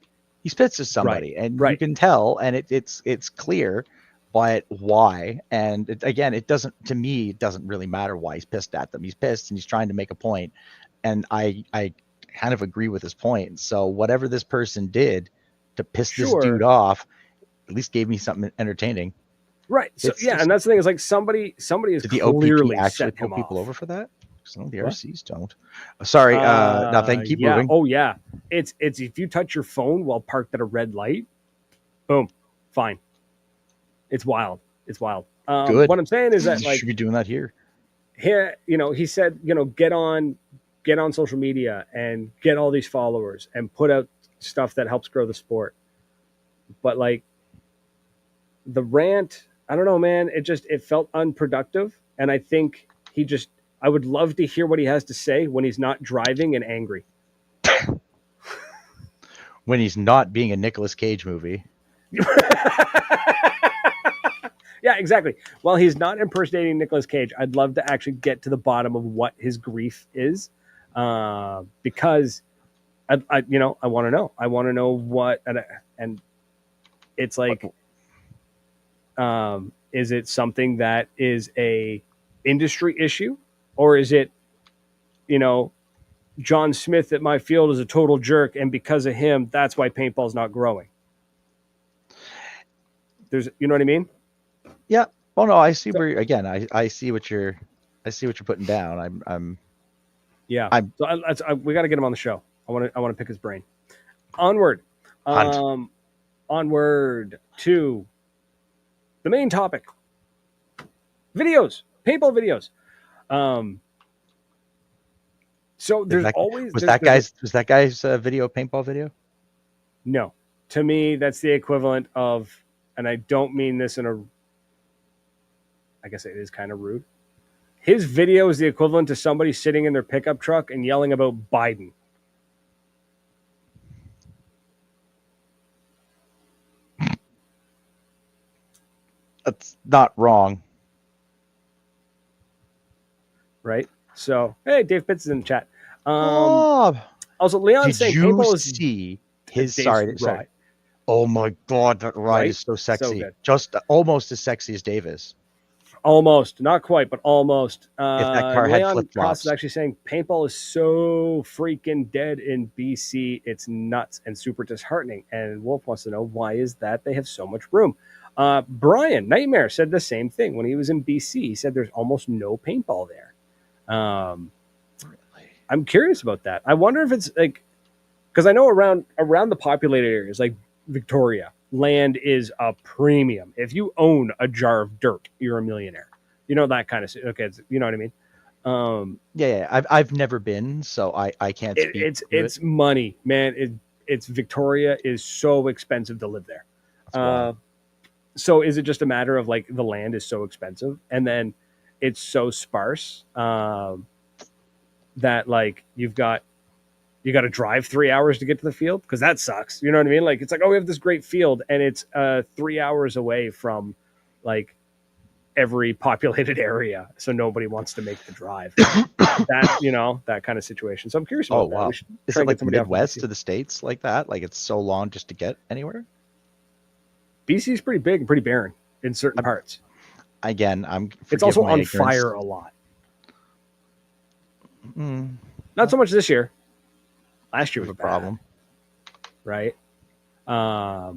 He's pissed at somebody, and you can tell, and it's clear. But why? And it doesn't, to me, it doesn't really matter why he's pissed at them. He's pissed and he's trying to make a point. And I kind of agree with his point. So whatever this person did to piss this dude off, at least gave me something entertaining. Right. So and that's the thing, is like somebody is clearly the OPP actually pull people over for that? Some of the RCs don't. Sorry. No, thank you. Keep moving. Oh yeah. It's if you touch your phone while parked at a red light, boom, fine. It's wild. It's wild. Good. What I'm saying is that, like, should be doing that here. Here, he said, get on social media and get all these followers and put out stuff that helps grow the sport. But like the rant, I don't know, man. It felt unproductive, and I think I would love to hear what he has to say when he's not driving and angry. When he's not being a Nicolas Cage movie. Yeah, exactly. While he's not impersonating Nicolas Cage, I'd love to actually get to the bottom of what his grief is, because I want to know. I want to know what, and it's like, is it something that is a industry issue, or is it, John Smith at my field is a total jerk, and because of him, that's why paintball's not growing. You know what I mean? Yeah. Oh no, I see where again. I see what you're putting down. we got to get him on the show. I want to pick his brain. Onward. Onward to the main topic. Videos, paintball videos. So there's was that guy's video paintball video? No, to me that's the equivalent of, and I don't mean this I guess it is kind of rude. His video is the equivalent to somebody sitting in their pickup truck and yelling about Biden. That's not wrong. Right? So, hey, Dave Pitts is in the chat. Also, Leon's saying paintball is... see his... Sorry. Oh my God, that ride is so sexy. So just almost as sexy as Dave is. Almost, not quite, but almost. If that car had flip-flops. Is actually saying paintball is so freaking dead in BC. It's nuts and super disheartening. And Wolf wants to know, why is that? They have so much room. Brian Nightmare said the same thing when he was in BC. He said there's almost no paintball there. I'm curious about that. I wonder if it's like, because I know around the populated areas like Victoria, land is a premium. If you own a jar of dirt, you're a millionaire. That kind of, okay, you know what I mean? Yeah. I've never been, so I can't speak. It's money, man. It's Victoria is so expensive to live there. So is it just a matter of like the land is so expensive, and then it's so sparse that like you got to drive 3 hours to get to the field, because that sucks. You know what I mean? Like it's like, oh, we have this great field, and it's 3 hours away from like every populated area, so nobody wants to make the drive. That kind of situation. So I'm curious about that. Wow. Is it like the Midwest to the States like that? Like it's so long just to get anywhere? BC is pretty big and pretty barren in certain parts. Again, It's forgive also my on ignorance. fire a lot. Mm, Not so much this year. Last year was a bad, problem. right? I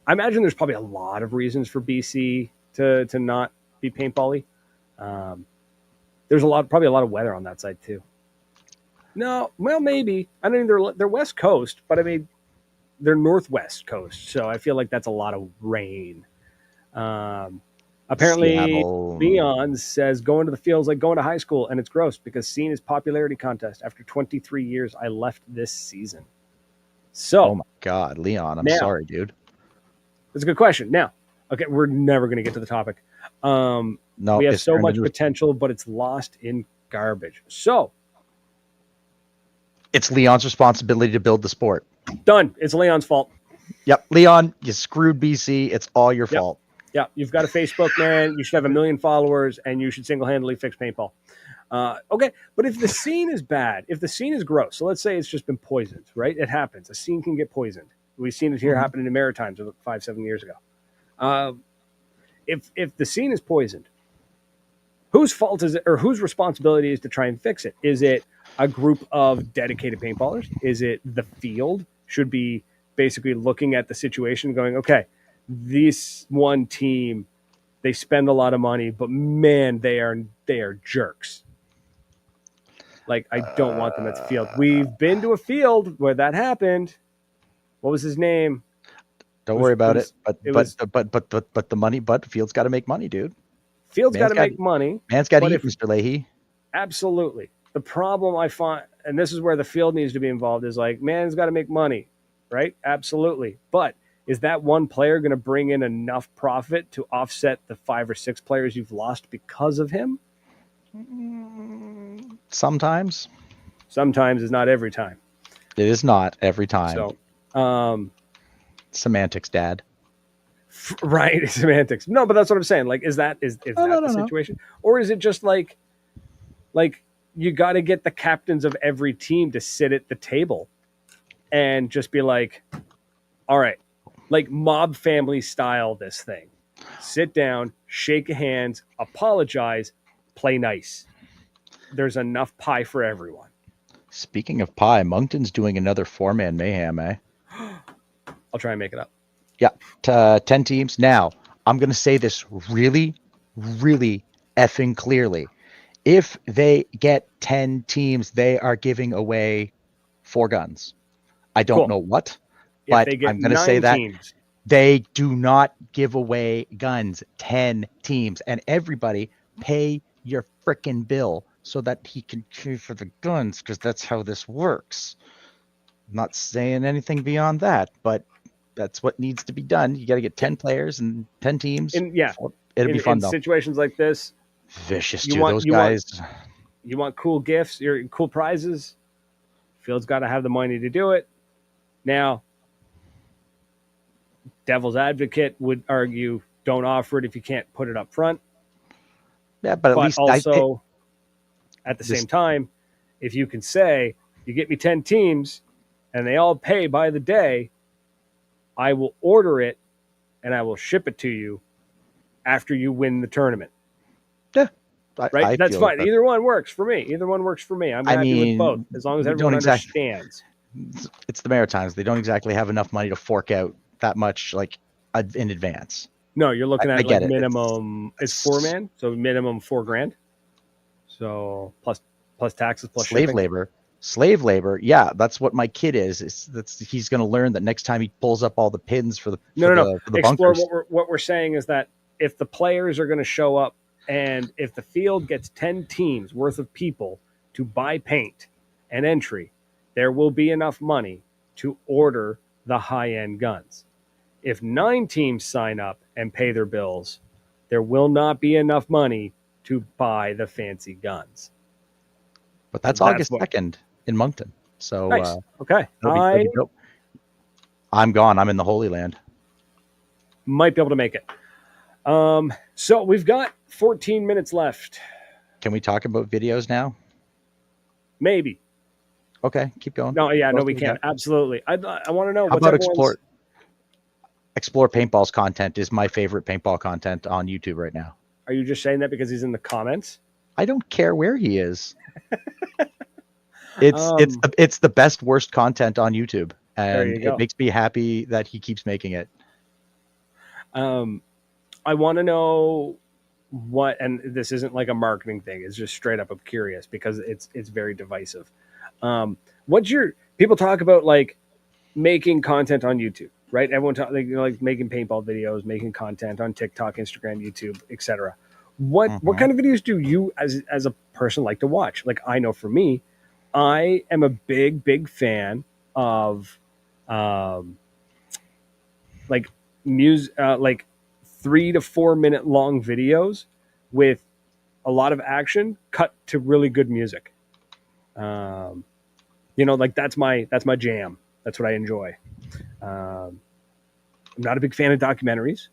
imagine there's probably a lot of reasons for BC to not be paintball-y. There's probably a lot of weather on that side too. No, well, maybe. I mean, they're West Coast, but I mean, they're Northwest Coast, so I feel like that's a lot of rain. Apparently, Seattle. Leon says going to the fields like going to high school, and it's gross because seeing his popularity contest. After 23 years, I left this season. So, Oh my God, Leon, I'm now, sorry, dude. that's a good question. Now, okay, we're never going to get to the topic. No, We have it's so turned much into potential, but it's lost in garbage. So, it's Leon's responsibility to build the sport. done. It's Leon's fault. Yep, Leon, you screwed BC. It's all your Yep. fault. Yeah, you've got a Facebook, man. You should have 1 million followers, and you should single-handedly fix paintball. Okay, but if the scene is bad, if the scene is gross, so let's say it's just been poisoned, right? It happens. A scene can get poisoned. We've seen it here happen in the Maritimes 5-7 years ago. If the scene is poisoned, whose fault is it, or whose responsibility is to try and fix it? Is it a group of dedicated paintballers? Is it the field should be basically looking at the situation and going, okay, this one team, they spend a lot of money, but man, they are jerks. Like, I don't want them at the field. We've been to a field where that happened. What was his name? Don't worry about it. But the money. But Field's got to make money, dude. Field's got to make money. Man's got to eat, Mr. Leahy. Absolutely. The problem I find, and this is where the field needs to be involved, is like, man's got to make money, right? Absolutely. But is that one player going to bring in enough profit to offset the 5 or 6 players you've lost because of him? Sometimes. Sometimes is not every time. It is not every time. So, semantics, Dad. Right, semantics. No, but that's what I'm saying. Like, is that the situation, or is it just like you got to get the captains of every team to sit at the table and just be like, all right, like mob family style this thing. Sit down, shake hands, apologize, play nice. There's enough pie for everyone. Speaking of pie, Moncton's doing another 4-man mayhem, eh? I'll try and make it up. Yeah, 10 teams. Now, I'm going to say this really, really effing clearly. If they get 10 teams, they are giving away 4 guns. I don't know what, but I'm going to say that they do not give away guns. 10 teams, and everybody pay your frickin' bill so that he can pay for the guns, because that's how this works. I'm not saying anything beyond that, but that's what needs to be done. You got to get 10 players and 10 teams. And yeah, it'll be fun though. Situations like this, vicious too. Those guys. You want cool gifts, your cool prizes. Field's got to have the money to do it. Now, devil's advocate would argue, don't offer it if you can't put it up front. Yeah, but at least also, at the same time, if you can say, you get me 10 teams and they all pay by the day, I will order it and I will ship it to you after you win the tournament. Yeah. Right? That's fine. That. Either one works for me. I'm happy with both, as long as everyone understands. It's the Maritimes. They don't exactly have enough money to fork out that much like in advance. No, you're looking at like minimum. It's 4-man, so minimum $4,000. So plus taxes, plus slave labor. Yeah, that's what my kid is. He's going to learn that next time he pulls up all the pins for the bunkers. What we're saying is that if the players are going to show up, and if the field gets 10 teams worth of people to buy paint and entry, there will be enough money to order the high-end guns. If 9 teams sign up and pay their bills, there will not be enough money to buy the fancy guns. But that's August 2nd in Moncton. So nice. Okay. I'm gone. I'm in the Holy Land. Might be able to make it. So we've got 14 minutes left. Can we talk about videos now? Maybe. Okay, keep going. No, we can. Absolutely. I want to know how about Explore Paintball's content is my favorite paintball content on YouTube right now. Are you just saying that because he's in the comments? I don't care where he is. It's it's Um, it's the best worst content on YouTube, there and you it go. makes me happy that he keeps making it. Um, I want to know what, and this isn't like a marketing thing. It's just straight up. I'm curious because it's very divisive. What's your people talk about like making content on YouTube, right? Everyone talk like making paintball videos, making content on TikTok, Instagram, YouTube, etc. What Hmm. kind of videos do you as a person like to watch? Like I know for me, I am a big fan of um, like music, like 3 to 4 minute long videos with a lot of action cut to really good music. Um, like that's my jam. That's what I enjoy. Um, I'm not a big fan of documentaries,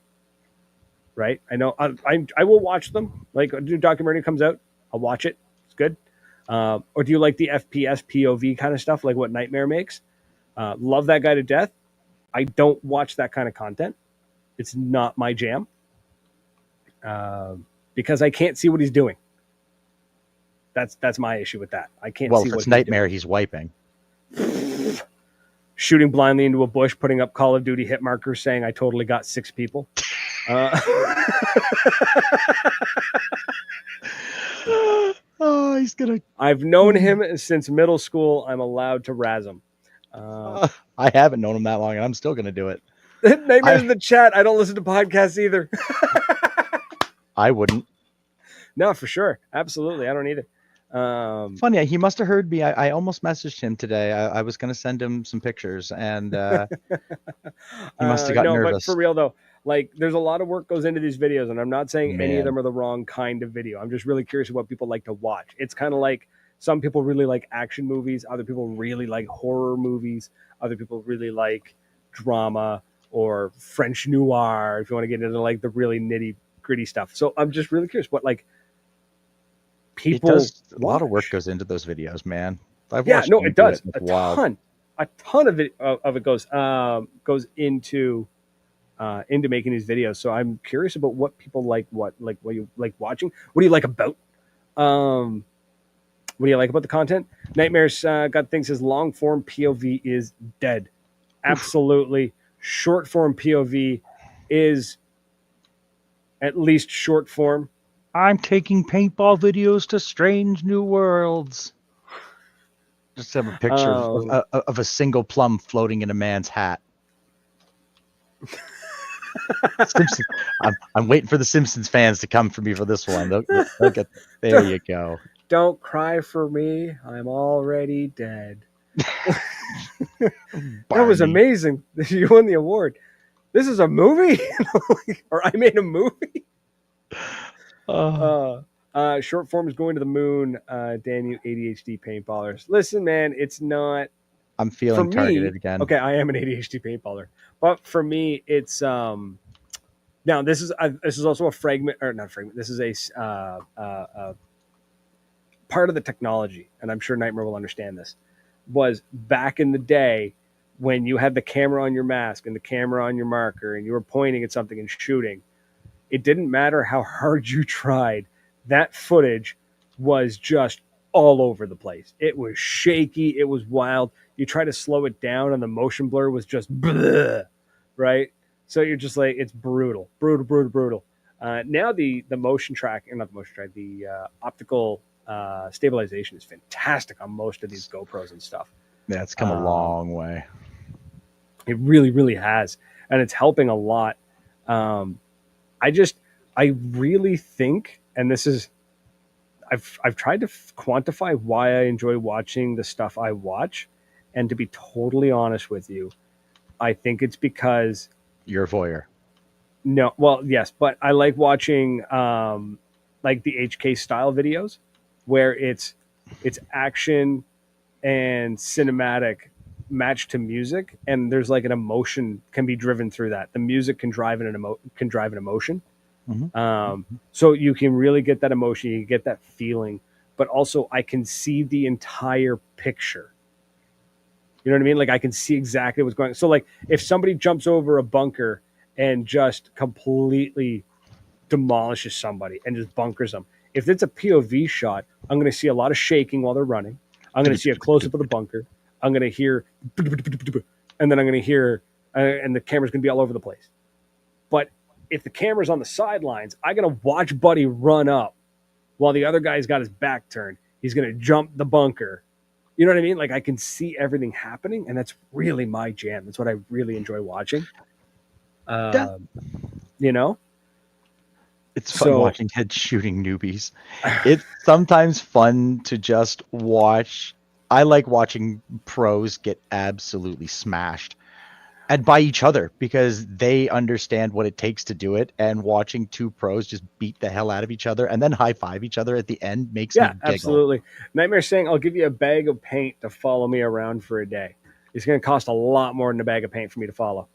right? I know I will watch them. Like a new documentary comes out, I'll watch it. It's good. Or do you like the FPS POV kind of stuff, like what Nightmare makes? Love that guy to death. I don't watch that kind of content. It's not my jam because I can't see what he's doing. That's my issue with that. I can't Well, see if what it's he's doing. Nightmare, he's wiping. Shooting blindly into a bush, putting up Call of Duty hit markers, saying I totally got 6 people. Uh, Oh, he's gonna. I've known him since middle school. I'm allowed to razz him. Uh, I haven't known him that long, and I'm still gonna do it. Nightmares I in the chat. I don't listen to podcasts either. I wouldn't. No, for sure. Absolutely. I don't need it. Funny, he must have heard me. I almost messaged him today. I was gonna send him some pictures, and he must have got no, but for nervous. real though, like there's a lot of work goes into these videos, and I'm not saying any of Man, them are the wrong kind of video. I'm just really curious what people like to watch. It's kind of like some people really like action movies, other people really like horror movies, other people really like drama or French noir. If you want to get into like the really nitty gritty stuff, so I'm just really curious what like it people does. A lot of work watch. goes into those videos, man. I've Yeah, watched no, you it do it. does It's wild. a ton of it goes into making these videos. So I'm curious about what people like, what you like watching. What do you like about um, what do you like about the content? Nightmares got things says long form POV is dead. Oof. Absolutely, short form POV is at least short form. I'm taking paintball videos to strange new worlds. Just have a picture Um, of a single plum floating in a man's hat. Simpson. I'm waiting for the Simpsons fans to come for me for this one. They'll get. There you go. don't cry for me. I'm already dead. That was Barney. amazing. You won the award. This is a movie, or I made a movie. Oh, Short form is going to the moon. Damn you, ADHD paintballers. Listen, man, it's not I'm for feeling me. targeted again. Okay, I am an ADHD paintballer, but for me, it's now this is also a fragment or not fragment. This is a part of the technology, and I'm sure Nightmare will understand this. Was back in the day when you had the camera on your mask and the camera on your marker, and you were pointing at something and shooting. It didn't matter how hard you tried. That footage was just all over the place. It was shaky. It was wild. You try to slow it down, and the motion blur was just bleh, right. So you're just like, it's brutal, brutal, brutal, brutal. Now the motion track, or not the motion track, the optical stabilization is fantastic on most of these GoPros and stuff. Yeah, it's come a Um, long way. it really, really has, and it's helping a lot. Um, I just, I really think, and this is, I've tried to quantify why I enjoy watching the stuff I watch, and to be totally honest with you, I think it's because You're a voyeur. no, well, yes, but I like watching like the HK style videos where it's action and cinematic matched to music, and there's like an emotion can be driven through that. The music can drive can drive an emotion. Mm-hmm. So you can really get that emotion, you get that feeling, but also I can see the entire picture. You know what I mean? Like I can see exactly what's going on. So like if somebody jumps over a bunker and just completely demolishes somebody and just bunkers them. If it's a POV shot, I'm going to see a lot of shaking while they're running. I'm going to see a close up of the bunker. I'm going to hear, and then I'm going to hear, and the camera's going to be all over the place. But if the camera's on the sidelines, I got to watch Buddy run up while the other guy's got his back turned. He's going to jump the bunker. You know what I mean? Like I can see everything happening, and that's really my jam. That's what I really enjoy watching. You know, it's fun watching head shooting newbies. It's sometimes fun to just watch. I like watching pros get absolutely smashed. And by each other, because they understand what it takes to do it, and watching two pros just beat the hell out of each other and then high five each other at the end makes me giggle. Absolutely. Nightmare saying, "I'll give you a bag of paint to follow me around for a day." It's going to cost a lot more than a bag of paint for me to follow.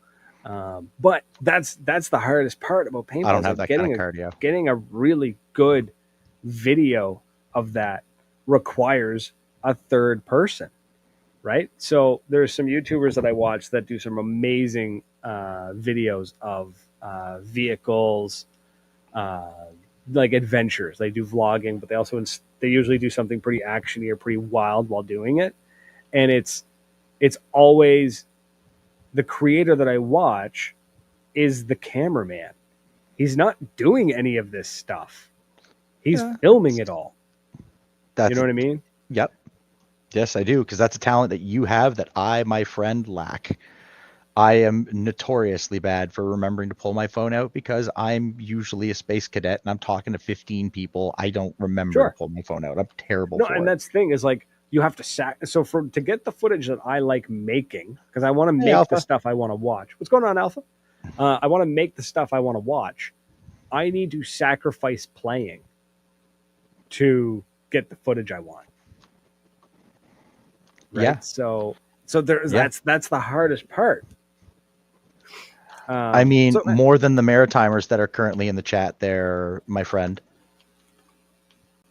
But that's the hardest part about paintball. I don't have that kind of cardio. Getting a really good video of that requires a third person. Right. So there's some YouTubers that I watch that do some amazing videos of vehicles, like adventures. They do vlogging, but they usually do something pretty actiony or pretty wild while doing it. And it's always the creator that I watch is the cameraman. He's not doing any of this stuff. He's filming it all. You know what I mean? Yep. Yes, I do, because that's a talent that you have that I, my friend, lack. I am notoriously bad for remembering to pull my phone out because I'm usually a space cadet and I'm talking to 15 people. I don't remember to pull my phone out. I'm terrible for it. And that's the thing is like you have to so to get the footage that I like making, because I want to make the stuff I want to watch. What's going on, Alpha? I want to make the stuff I want to watch. I need to sacrifice playing to get the footage I want. Right? Yeah. So there's that's the hardest part. I mean, more than the Maritimers that are currently in the chat there, my friend.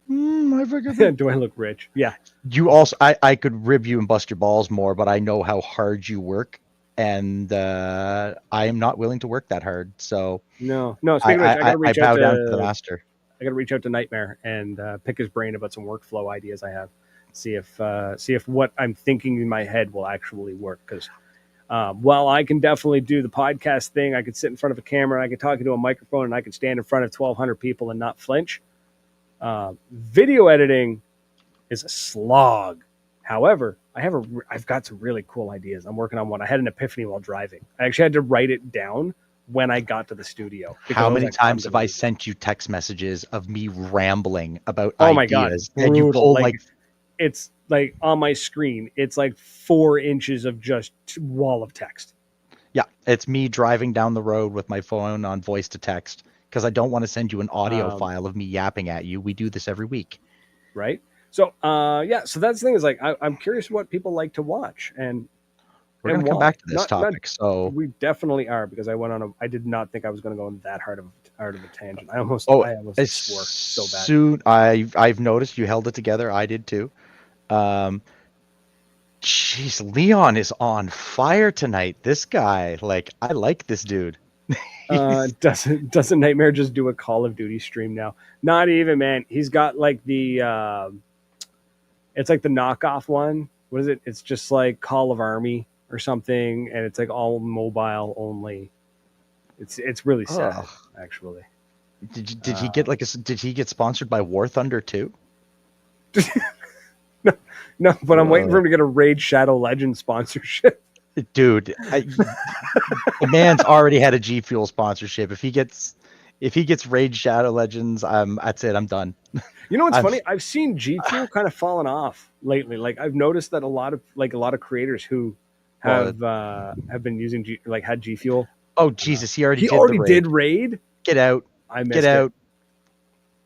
I forget. Do I look rich? Yeah. You also, I could rib you and bust your balls more, but I know how hard you work, and I am not willing to work that hard. So no. Speaking of which, I gotta reach out down to the master. I gotta reach out to Nightmare and pick his brain about some workflow ideas I have. See if what I'm thinking in my head will actually work. Because while I can definitely do the podcast thing, I could sit in front of a camera, I could talk into a microphone, and I could stand in front of 1,200 people and not flinch. Video editing is a slog. However, I've got some really cool ideas. I'm working on one. I had an epiphany while driving. I actually had to write it down when I got to the studio. How many times have I sent you text messages of me rambling about ideas? My God, and you pull like it's like on my screen, it's like 4 inches of just wall of text. Yeah, it's me driving down the road with my phone on voice to text because I don't want to send you an audio file of me yapping at you. We do this every week. Right. So, so that's the thing is like, I'm curious what people like to watch. And we're going to come back to this topic. So we definitely are, because I did not think I was going to go in that hard of a tangent. I almost swore so bad. Soon, I've noticed you held it together. I did too. Jeez, Leon is on fire tonight. This guy, I like this dude. Doesn't Nightmare just do a Call of Duty stream now? Not even, man. He's got like the it's like the knockoff one. What is it? It's just like Call of Army or something, and it's like all mobile only. It's really sad, actually. Did he get did he get sponsored by War Thunder too? No, but I'm waiting for him to get a Raid Shadow Legends sponsorship. Dude, the man's already had a G Fuel sponsorship. If he gets Raid Shadow Legends, that's it. I'm done. You know what's funny? I've seen G Fuel kind of fallen off lately. Like I've noticed that a lot of creators who have been using had G Fuel. Oh Jesus, he already did Raid. Get out! Get out!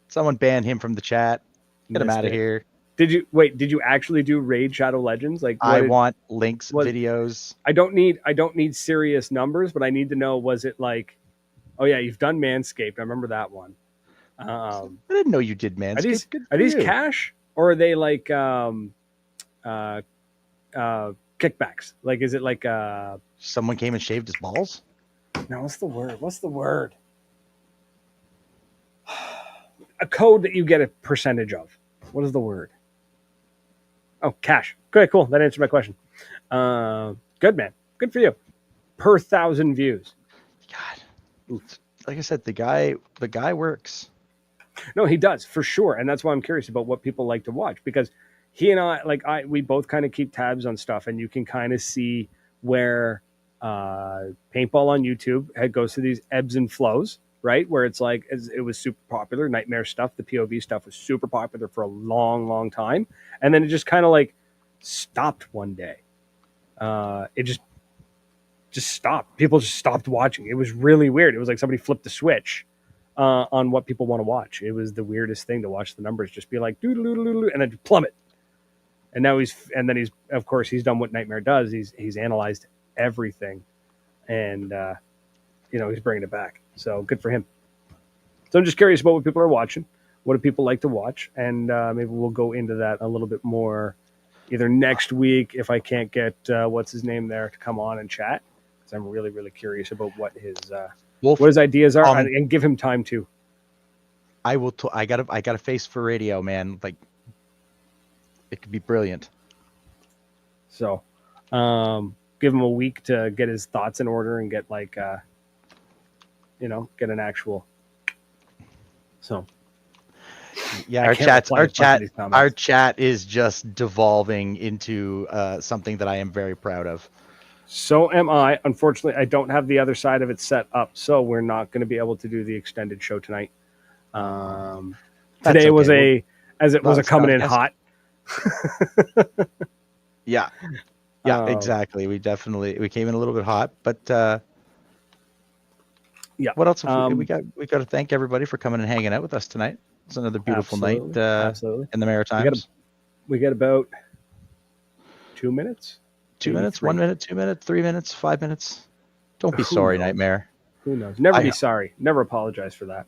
Someone ban him from the chat. Get him out of here. Did you actually do Raid Shadow Legends? I want links, videos. I don't need serious numbers, but I need to know, was it like, oh yeah, you've done Manscaped. I remember that one. I didn't know you did Manscaped. Are these cash, or are they like kickbacks? Like, is it like someone came and shaved his balls? No, what's the word? a code that you get a percentage of. What is the word? Oh, cash. Okay, cool. That answered my question. Good, man. Good for you. Per 1,000 views. God, Oof. like I said, the guy works. No, he does for sure, and that's why I'm curious about what people like to watch, because he and we both kind of keep tabs on stuff, and you can kind of see where paintball on YouTube goes through these ebbs and flows, right? Where it's like it was super popular, nightmare stuff, the POV stuff was super popular for a long, long time, and then it just kind of like stopped one day. It just stopped. People just stopped watching. It was really weird. It was like somebody flipped the switch on what people want to watch. It was the weirdest thing to watch the numbers just be like doo-doo-doo-doo-doo, and then plummet. And now he's of course he's done what Nightmare does. He's analyzed everything, and he's bringing it back. So good for him. So I'm just curious about what people are watching. What do people like to watch? And maybe we'll go into that a little bit more either next week if I can't get what's his name there to come on and chat, because I'm really, really curious about what his ideas are, and give him time to. I will. I got a face for radio, man. Like, it could be brilliant. So, give him a week to get his thoughts in order and get get an actual. So, yeah, our chat is just devolving into something that I am very proud of. So am I. Unfortunately, I don't have the other side of it set up, so we're not going to be able to do the extended show tonight. Today was a coming in hot. Yeah, exactly. We came in a little bit hot, but yeah. What else? We got to thank everybody for coming and hanging out with us tonight. It's another beautiful night in the Maritimes. We got about 2 minutes. 2 minutes, 1 minute, 2 minutes, 3 minutes, 5 minutes. Don't be sorry, Nightmare. Who knows? Never be sorry. Never apologize for that.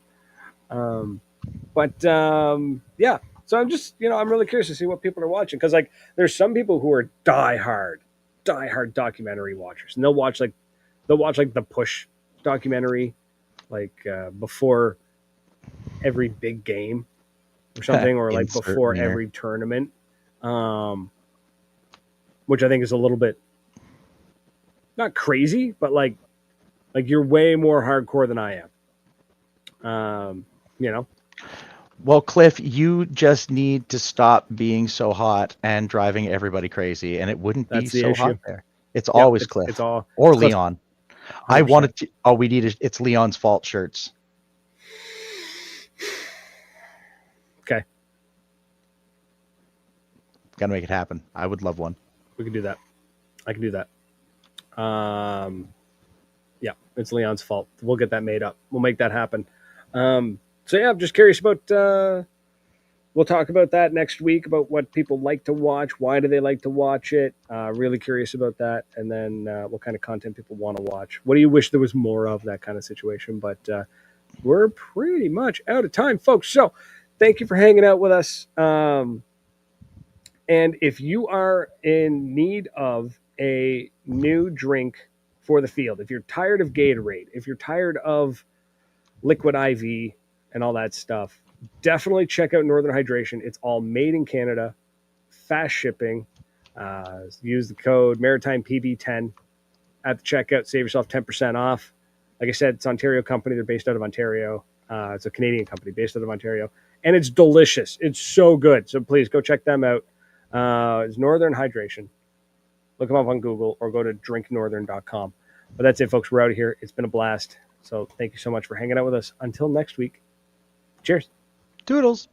Yeah. So I'm just, I'm really curious to see what people are watching, because there's some people who are diehard documentary watchers, and they'll watch the Push documentary before every big game or something, or before every tournament. Which I think is a little bit not crazy, but like you're way more hardcore than I am. Well, Cliff, you just need to stop being so hot and driving everybody crazy, and it wouldn't be so hot there. It's always Cliff. It's all or Leon. 100%. I wanted to. All we need is it's Leon's fault shirts. Okay. Got to make it happen. I would love one. We can do that. I can do that. Yeah, it's Leon's fault. We'll get that made up. We'll make that happen. So yeah, I'm just curious about. We'll talk about that next week, about what people like to watch. Why do they like to watch it? Really curious about that, and then what kind of content people want to watch. What do you wish there was more of, that kind of situation? But we're pretty much out of time, folks. So thank you for hanging out with us. And if you are in need of a new drink for the field, if you're tired of Gatorade, if you're tired of Liquid IV and all that stuff, definitely check out Northern Hydration. It's all made in Canada, fast shipping. Use the code Maritime PB10 at the checkout. Save yourself 10% off. Like I said, it's an Ontario company. They're based out of Ontario. It's a Canadian company based out of Ontario. And it's delicious. It's so good. So please go check them out. It's Northern Hydration. Look them up on Google or go to drinknorthern.com. But that's it, folks. We're out of here. It's been a blast. So thank you so much for hanging out with us. Until next week. Cheers. Toodles.